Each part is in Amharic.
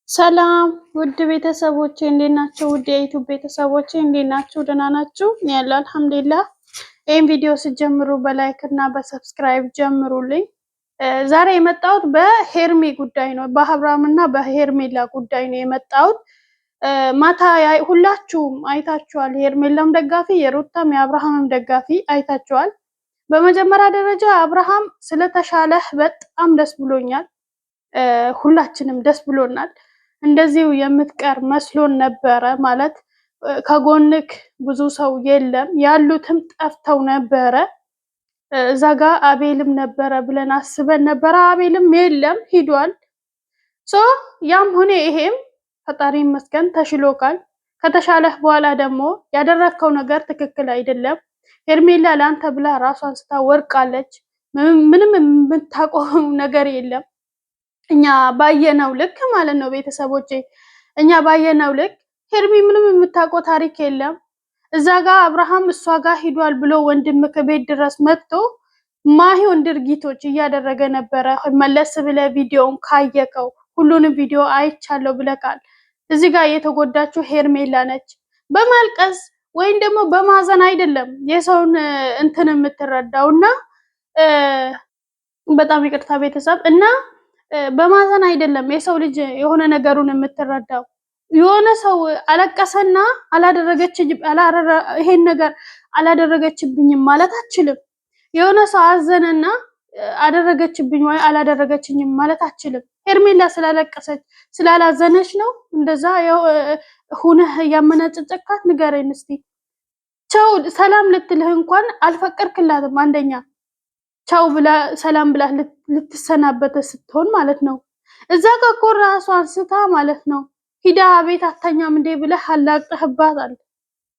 ሰላም ውድ ቤተሰቦቼ እንዴት ናችሁ? ውድ የዩቲዩብ ቤተሰቦቼ እንዴት ናችሁ? ደህና ናችሁ? እኔ ያለው አልሐምዱሊላህ። ይህን ቪዲዮ ስትጀምሩ በላይክ እና በሰብስክራይብ ጀምሩልኝ። ዛሬ የመጣሁት በሄርሜ ጉዳይ ነው። በአብርሃም እና በሄርሜላ ጉዳይ ነው የመጣሁት። ማታ ሁላችሁም አይታችኋል። የሄርሜላም ደጋፊ የሩታም የአብርሃምም ደጋፊ አይታችኋል። በመጀመሪያ ደረጃ አብርሃም ስለተሻለህ በጣም ደስ ብሎኛል። ሁላችንም ደስ ብሎናል። እንደዚሁ የምትቀር መስሎን ነበረ። ማለት ከጎንክ ብዙ ሰው የለም፣ ያሉትም ጠፍተው ነበረ። እዛ ጋ አቤልም ነበረ ብለን አስበን ነበረ። አቤልም የለም ሂዷል። ያም ሆነ ይሄም ፈጣሪ ይመስገን ተሽሎካል። ከተሻለህ በኋላ ደግሞ ያደረግከው ነገር ትክክል አይደለም። ሄርሜላ ለአንተ ብላ ራሷን ስታ ወርቃለች። ምንም የምታውቀው ነገር የለም። እኛ ባየነው ልክ ማለት ነው ቤተሰቦቼ፣ እኛ ባየነው ልክ ሄርሚ ምንም የምታውቀው ታሪክ የለም። እዛ ጋር አብርሃም እሷ ጋር ሂዷል ብሎ ወንድም ከቤት ድረስ መጥቶ ማይሆን ድርጊቶች እያደረገ ነበረ። መለስ ብለ ቪዲዮውን ካየከው ሁሉንም ቪዲዮ አይቻለሁ ብለካል። እዚህ ጋር የተጎዳችው ሄርሜላ ነች። በማልቀስ ወይም ደግሞ በማዘን አይደለም የሰውን እንትን የምትረዳው እና በጣም ይቅርታ ቤተሰብ እና በማዘን አይደለም የሰው ልጅ የሆነ ነገሩን የምትረዳው። የሆነ ሰው አለቀሰና ይሄን ነገር አላደረገችብኝም ማለት አችልም። የሆነ ሰው አዘነና አደረገችብኝ ወይ አላደረገችኝም ማለት አችልም። ሄርሜላ ስላለቀሰች ስላላዘነች ነው እንደዛ ሁነህ ያመናጨጨካት? ንገረኝ እስቲ። ቻው ሰላም ልትልህ እንኳን አልፈቀድክላትም። አንደኛ ቻው ብላ ሰላም ብላ ልትሰናበተ ስትሆን ማለት ነው። እዛ ጋር እኮ ራሷን ስታ ማለት ነው ሂዳ ቤት አተኛም እንዴ ብለህ አላቅጠህባታል።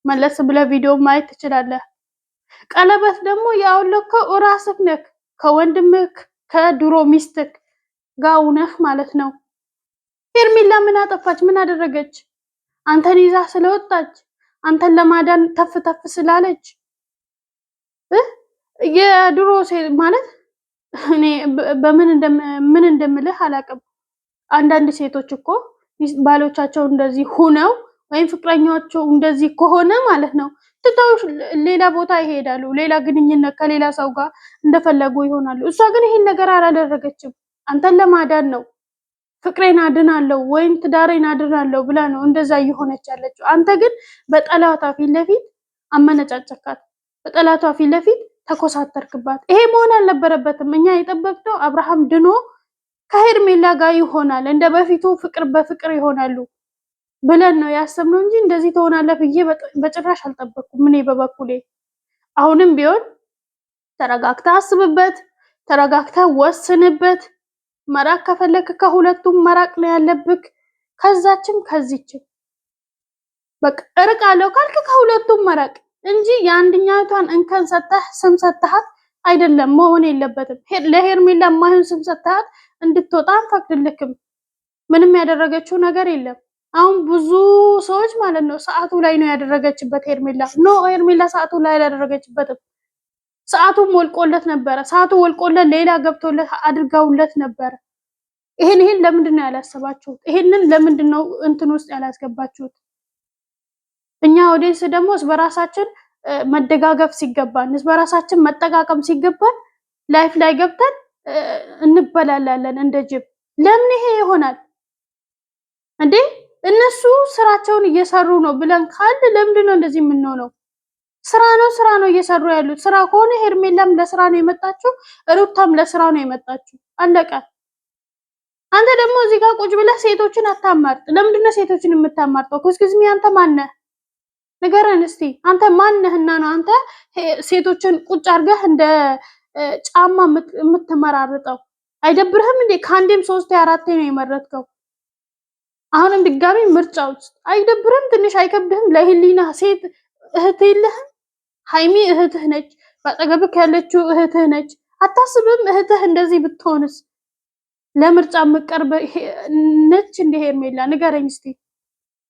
መለስ ብለህ ቪዲዮ ማየት ትችላለህ። ቀለበት ደግሞ ያውለከው ራስህ ነህ ከወንድምህ ከድሮ ሚስትህ ጋር ነህ ማለት ነው። ሄርሜላ ምን አጠፋች? ምን አደረገች? አንተን ይዛ ስለወጣች አንተን ለማዳን ተፍ ተፍ ስላለች የድሮ ሴት ማለት እኔ ምን እንደምልህ አላውቅም። አንዳንድ ሴቶች እኮ ባሎቻቸው እንደዚህ ሁነው ወይም ፍቅረኛቸው እንደዚህ ከሆነ ማለት ነው ትተው ሌላ ቦታ ይሄዳሉ። ሌላ ግንኙነት ከሌላ ሰው ጋር እንደፈለጉ ይሆናሉ። እሷ ግን ይሄን ነገር አላደረገችም። አንተን ለማዳን ነው። ፍቅሬን አድናለሁ ወይም ትዳሬን አድናለሁ ብላ ነው እንደዛ እየሆነች ያለችው። አንተ ግን በጠላቷ ፊት ለፊት አመነጫጨካት። በጠላቷ ፊት ለፊት ተኮሳተርክባት። ይሄ መሆን አልነበረበትም። እኛ የጠበቅነው አብርሃም ድኖ ከሄርሜላ ጋር ይሆናል፣ እንደ በፊቱ ፍቅር በፍቅር ይሆናሉ ብለን ነው ያሰብነው እንጂ እንደዚህ ትሆናለህ ብዬ በጭራሽ አልጠበቅኩም እኔ በበኩሌ። አሁንም ቢሆን ተረጋግተህ አስብበት፣ ተረጋግተህ ወስንበት። መራቅ ከፈለክ ከሁለቱም መራቅ ነው ያለብክ፣ ከዛችም ከዚችም። በቃ እርቃለሁ ካልክ ከሁለቱም መራቅ እንጂ የአንደኛቷን እንከን ሰተህ ስም ሰተሃት አይደለም፣ መሆን የለበትም። ለሄርሜላ ማይሆን ስም ሰተሃት እንድትወጣ አንፈቅድልክም። ምንም ያደረገችው ነገር የለም። አሁን ብዙ ሰዎች ማለት ነው ሰዓቱ ላይ ነው ያደረገችበት ሄርሜላ። ሄርሜላ ሰዓቱ ላይ አላደረገችበትም። ሰዓቱም ወልቆለት ነበረ። ሰዓቱ ወልቆለት ሌላ ገብቶለት አድርጋውለት ነበረ። ይሄን ለምንድን ነው ያላሰባችሁት? ይሄንን ለምንድን ነው እንትን ውስጥ ያላስገባችሁት? እኛ ኦዲየንስ ደግሞ በራሳችን መደጋገፍ ሲገባን፣ በራሳችን መጠቃቀም ሲገባን ላይፍ ላይ ገብተን እንበላላለን እንደ ጅብ። ለምን ይሄ ይሆናል እንዴ? እነሱ ስራቸውን እየሰሩ ነው ብለን ካል ለምንድን ነው እንደዚህ የምንሆነው? ስራ ነው እየሰሩ ያሉት። ስራ ከሆነ ሄርሜላም ለስራ ነው የመጣችው፣ ሩታም ለስራ ነው የመጣችው። አለቀ። አንተ ደግሞ እዚህ ጋር ቁጭ ብለህ ሴቶችን አታማርጥ። ለምንድን ነው ሴቶችን የምታማርጠው? ኩስኩስሚ አንተ ማነህ? ንገረን እስቲ። አንተ ማነህና ነው አንተ ሴቶችን ቁጭ አድርገህ እንደ ጫማ የምትመራርጠው? አይደብርህም እንዴ? ከአንዴም 3 4 ነው የመረጥከው። አሁንም ድጋሚ ምርጫ ውስጥ አይደብርህም? ትንሽ አይከብድህም? ለህሊና ሴት እህት የለህም? ሃይሚ እህትህ ነች፣ በአጠገብክ ያለችው እህትህ ነች። አታስብም? እህትህ እንደዚህ ብትሆንስ? ለምርጫ የምትቀርብ ነች እንደ ሄርሜላ? ንገረኝ እስቲ።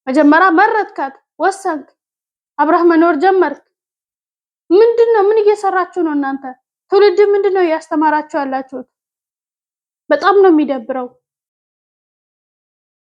መጀመሪያ መረጥካት፣ ወሰንክ፣ አብረህ መኖር ጀመርክ። ምንድነው? ምን እየሰራችሁ ነው እናንተ? ትውልድ ምንድነው እያስተማራችሁ ያላችሁት? በጣም ነው የሚደብረው።